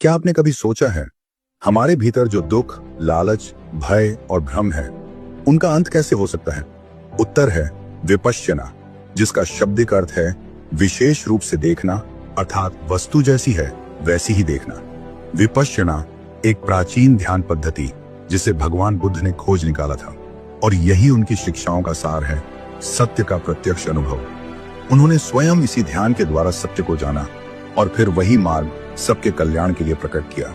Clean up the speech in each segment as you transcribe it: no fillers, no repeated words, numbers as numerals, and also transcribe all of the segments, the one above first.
क्या आपने कभी सोचा है हमारे भीतर जो दुख, लालच, भय और भ्रम है, उनका अंत कैसे हो सकता है? उत्तर है विपश्यना, जिसका शाब्दिक अर्थ है विशेष रूप से देखना, अर्थात वस्तु जैसी है वैसी ही देखना। विपश्यना एक प्राचीन ध्यान पद्धति जिसे भगवान बुद्ध ने खोज निकाला था, और यही उनकी शिक्षाओं का सार है, सत्य का प्रत्यक्ष अनुभव। उन्होंने स्वयं इसी ध्यान के द्वारा सत्य को जाना और फिर वही मार्ग सबके कल्याण के लिए प्रकट किया।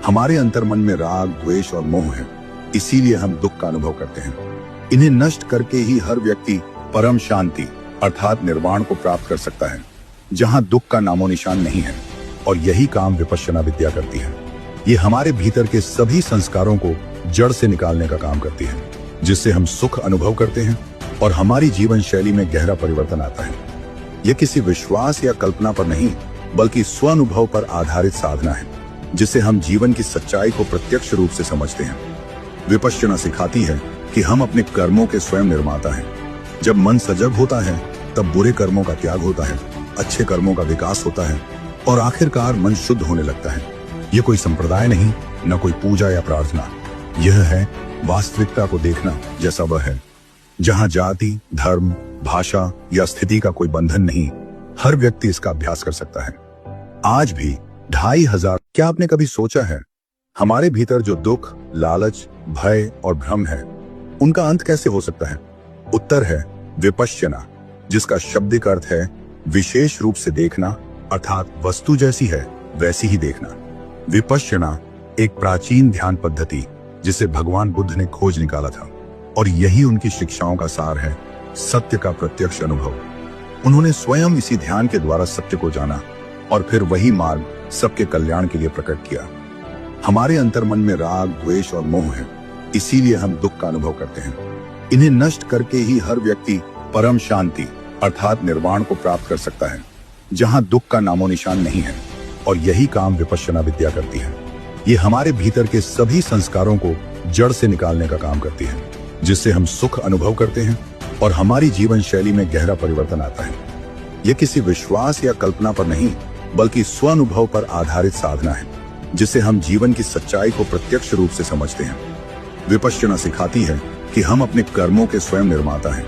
हमारे अंतर्मन में राग, द्वेष और मोह है, इसीलिए हम दुख का अनुभव करते हैं। इन्हें नष्ट करके ही हर व्यक्ति परम शांति अर्थात निर्वाण को प्राप्त कर सकता है, जहां दुख का नामो निशान नहीं है। और यही काम विपश्यना विद्या करती है। ये हमारे भीतर के सभी संस्कारों को जड़ से निकालने का काम करती है, जिससे हम सुख अनुभव करते हैं और हमारी जीवन शैली में गहरा परिवर्तन आता है। यह किसी विश्वास या कल्पना पर नहीं, बल्कि स्वानुभव पर आधारित साधना है, जिससे हम जीवन की सच्चाई को प्रत्यक्ष रूप से समझते हैं। विपश्यना सिखाती है कि हम अपने कर्मों के स्वयं निर्माता हैं। जब मन सजग होता है, तब बुरे कर्मों का त्याग होता है, अच्छे कर्मों का विकास होता है और आखिरकार मन शुद्ध होने लगता है। यह कोई संप्रदाय नहीं, न कोई पूजा या प्रार्थना, यह है वास्तविकता को देखना जैसा वह है, जहां जाति, धर्म, भाषा या स्थिति का कोई बंधन नहीं। हर व्यक्ति इसका अभ्यास कर सकता है। आज भी 2500। क्या आपने कभी सोचा है हमारे भीतर जो दुख, लालच, भय और भ्रम है, उनका अंत कैसे हो सकता है? उत्तर है विपश्यना, जिसका शाब्दिक अर्थ है विशेष रूप से देखना, अर्थात वस्तु जैसी है वैसी ही देखना। विपश्यना एक प्राचीन ध्यान पद्धति जिसे भगवान बुद्ध ने खोज निकाला था, और यही उनकी शिक्षाओं का सार है, सत्य का प्रत्यक्ष अनुभव। उन्होंने स्वयं इसी ध्यान के द्वारा सत्य को जाना और फिर वही मार्ग सबके कल्याण के लिए प्रकट किया। हमारे अंतर्मन में राग, द्वेष और मोह है, इसीलिए हम दुख का अनुभव करते हैं। इन्हें नष्ट करके ही हर व्यक्ति परम शांति अर्थात निर्वाण को प्राप्त कर सकता है, जहां दुख का नामो निशान नहीं है। और यही काम विपश्यना विद्या करती है। ये हमारे भीतर के सभी संस्कारों को जड़ से निकालने का काम करती है, जिससे हम सुख अनुभव करते हैं और हमारी जीवन शैली में गहरा परिवर्तन आता है। यह किसी विश्वास या कल्पना पर नहीं, बल्कि स्वानुभव पर आधारित साधना है, जिससे हम जीवन की सच्चाई को प्रत्यक्ष रूप से समझते हैं। विपश्यना सिखाती है कि हम अपने कर्मों के स्वयं निर्माता हैं।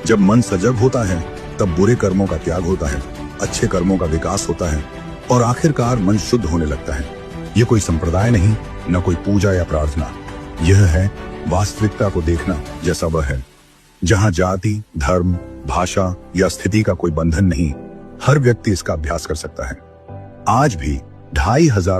जब मन सजग होता है, तब बुरे कर्मों का त्याग होता है, अच्छे कर्मों का विकास होता है और आखिरकार मन शुद्ध होने लगता है। यह कोई संप्रदाय नहीं, न कोई पूजा या प्रार्थना, यह है वास्तविकता को देखना जैसा वह है, जहां जाति, धर्म, भाषा या स्थिति का कोई बंधन नहीं। हर व्यक्ति इसका अभ्यास कर सकता है। आज भी 2500